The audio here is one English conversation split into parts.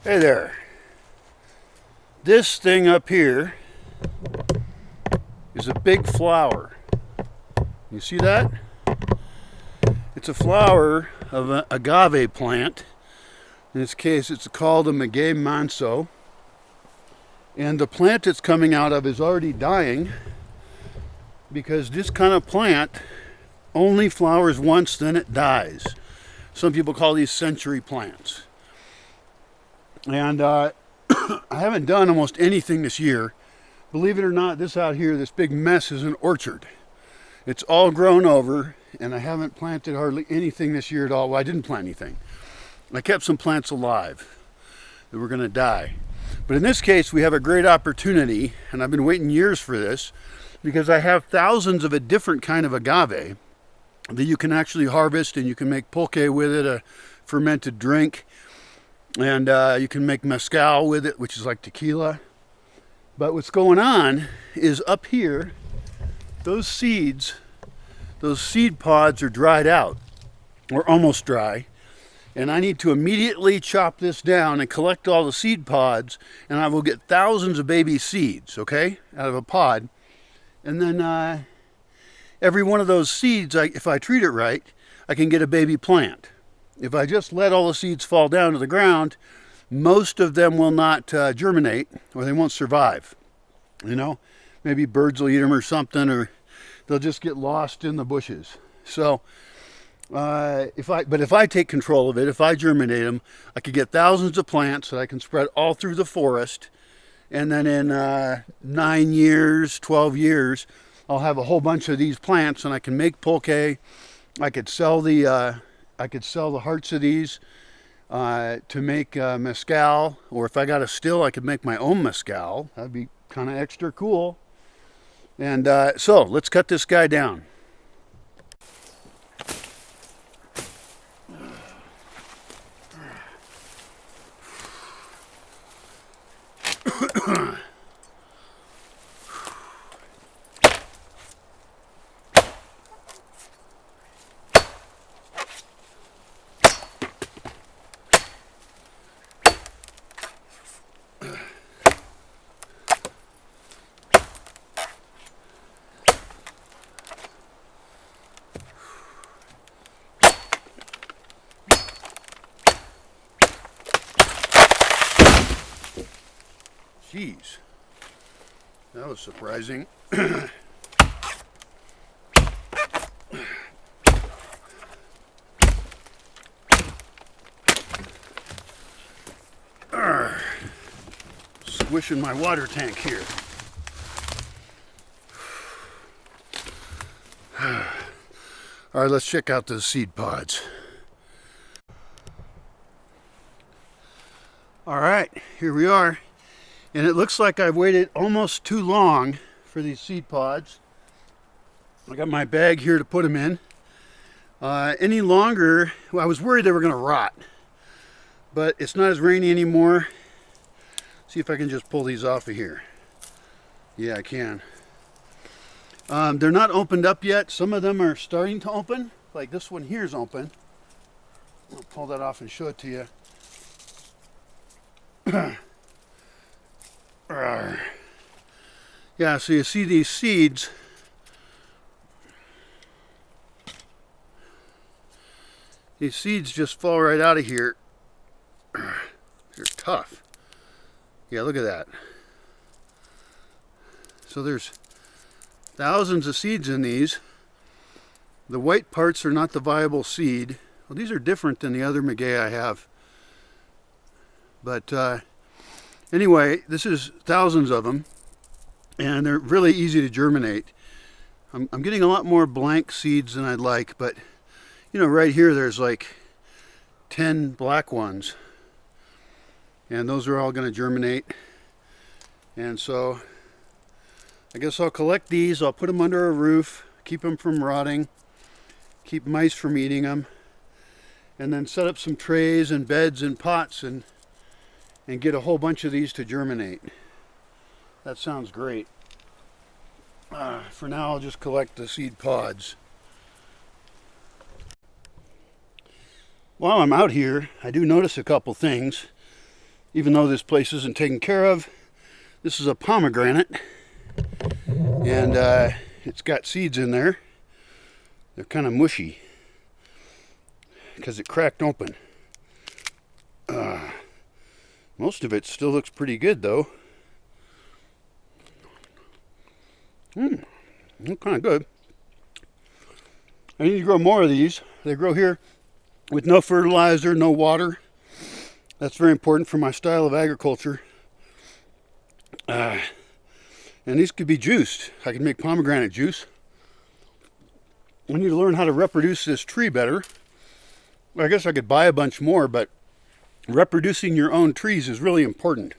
Hey there. This thing up here is a big flower. You see that? It's a flower of an agave plant. In this case, it's called a agave manso. And the plant it's coming out of is already dying because this kind of plant only flowers once, then it dies. Some people call these century plants. And I haven't done almost anything this year. Believe it or not, this out here, this big mess is an orchard. It's all grown over, and I haven't planted hardly anything this year at all. Well, I didn't plant anything. I kept some plants alive that were going to die. But in this case, we have a great opportunity, and I've been waiting years for this, because I have thousands of a different kind of agave that you can actually harvest, and you can make pulque with it, a fermented drink. And you can make mezcal with it, which is like tequila. But what's going on is up here, those seed pods are dried out, or almost dry. And I need to immediately chop this down and collect all the seed pods, and I will get thousands of baby seeds, okay, out of a pod. And then every one of those seeds, if I treat it right, I can get a baby plant. If I just let all the seeds fall down to the ground, most of them will not germinate, or they won't survive. You know, maybe birds will eat them or something, or they'll just get lost in the bushes. So, if I take control of it, if I germinate them, I could get thousands of plants that I can spread all through the forest, and then in 9 years, 12 years, I'll have a whole bunch of these plants, and I can make pulque. I could sell the hearts of these to make mezcal, or if I got a still, I could make my own mezcal. That'd be kind of extra cool. And so let's cut this guy down. Jeez, that was surprising. Squishing my water tank here. All right, let's check out those seed pods. All right, here we are. And it looks like I've waited almost too long for these seed pods. I got my bag here to put them in. Any longer, well, I was worried they were going to rot. But it's not as rainy anymore. See if I can just pull these off of here. Yeah, I can. They're not opened up yet. Some of them are starting to open. Like this one here is open. I'll pull that off and show it to you. Yeah, so you see these seeds. These seeds just fall right out of here. They're tough. Yeah, look at that. So there's thousands of seeds in these. The white parts are not the viable seed. Well, these are different than the other maguey I have. But anyway, this is thousands of them, and they're really easy to germinate. I'm getting a lot more blank seeds than I'd like, but you know, right here there's like 10 black ones, and those are all going to germinate. And so I guess I'll collect these, I'll put them under a roof, keep them from rotting, keep mice from eating them, and then set up some trays and beds and pots and get a whole bunch of these to germinate. That sounds great. For now, I'll just collect the seed pods. While I'm out here, I do notice a couple things. even though this place isn't taken care of. This is a pomegranate, and it's got seeds in there. They're kind of mushy because it cracked open. Most of it still looks pretty good though. Look kind of good. I need to grow more of these. They grow here with no fertilizer, no water. That's very important for my style of agriculture. And these could be juiced. I can make pomegranate juice. I need to learn how to reproduce this tree better. Well, I guess I could buy a bunch more, but reproducing your own trees is really important.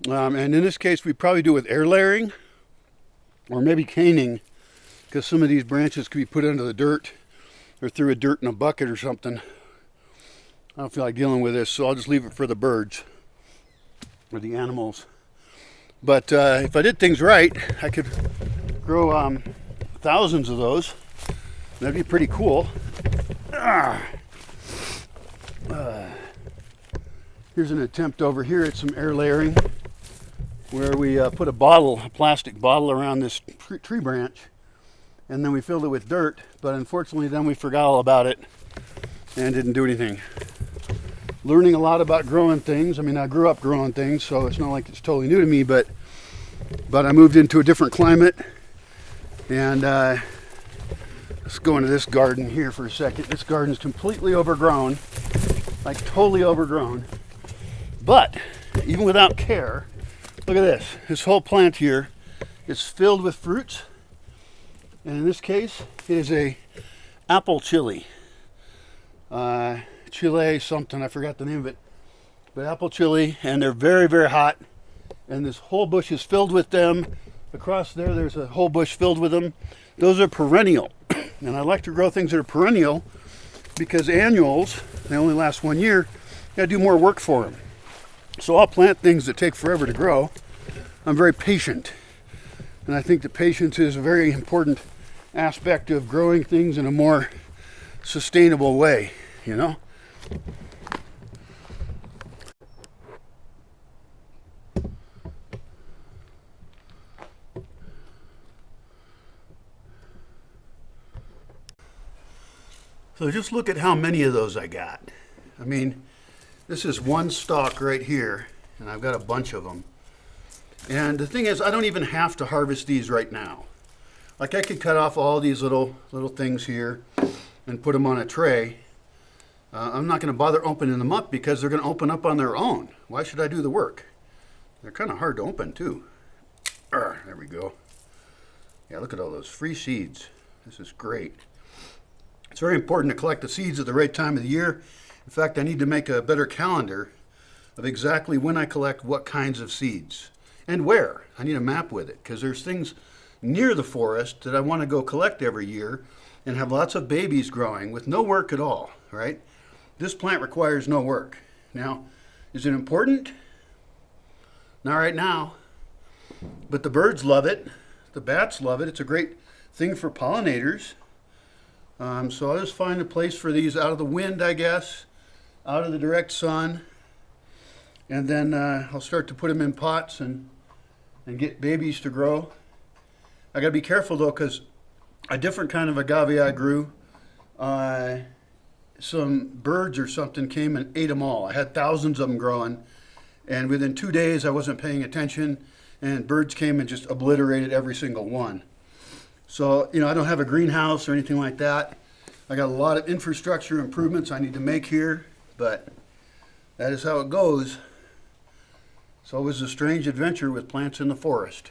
And in this case, we probably do it with air layering or maybe caning, because some of these branches could be put into the dirt or through a dirt in a bucket or something. I don't feel like dealing with this, so I'll just leave it for the birds or the animals. But if I did things right, I could grow thousands of those. That'd be pretty cool. Here's an attempt over here at some air layering, where we put a plastic bottle around this tree branch, and then we filled it with dirt, but unfortunately then we forgot all about it and didn't do anything. Learning a lot about growing things. I mean, I grew up growing things, so it's not like it's totally new to me, but I moved into a different climate. And let's go into this garden here for a second. This garden is completely overgrown, like totally overgrown. But even without care, look at this. This whole plant here is filled with fruits. And in this case, it is a apple chili. Chile something, I forgot the name of it. But apple chili, and they're very, very hot. And this whole bush is filled with them. Across there, there's a whole bush filled with them. Those are perennial. And I like to grow things that are perennial because annuals, they only last 1 year. You gotta do more work for them. So I'll plant things that take forever to grow. I'm very patient. And I think that patience is a very important aspect of growing things in a more sustainable way, you know? So just look at how many of those I got. I mean, this is one stalk right here, and I've got a bunch of them. And the thing is, I don't even have to harvest these right now. Like, I could cut off all these little things here and put them on a tray. I'm not going to bother opening them up because they're going to open up on their own. Why should I do the work? They're kind of hard to open too. There we go. Yeah, look at all those free seeds. This is great. It's very important to collect the seeds at the right time of the year. In fact, I need to make a better calendar of exactly when I collect what kinds of seeds and where. I need a map with it because there's things near the forest that I want to go collect every year and have lots of babies growing with no work at all, right? This plant requires no work. Now, is it important? Not right now, but the birds love it. The bats love it. It's a great thing for pollinators. So I'll just find a place for these out of the wind, I guess, out of the direct sun. And then I'll start to put them in pots and get babies to grow. I gotta be careful though, because a different kind of agave I grew, some birds or something came and ate them all. I had thousands of them growing, and within 2 days I wasn't paying attention, and birds came and just obliterated every single one. So, you know, I don't have a greenhouse or anything like that. I got a lot of infrastructure improvements I need to make here, but that is how it goes. It's always a strange adventure with plants in the forest.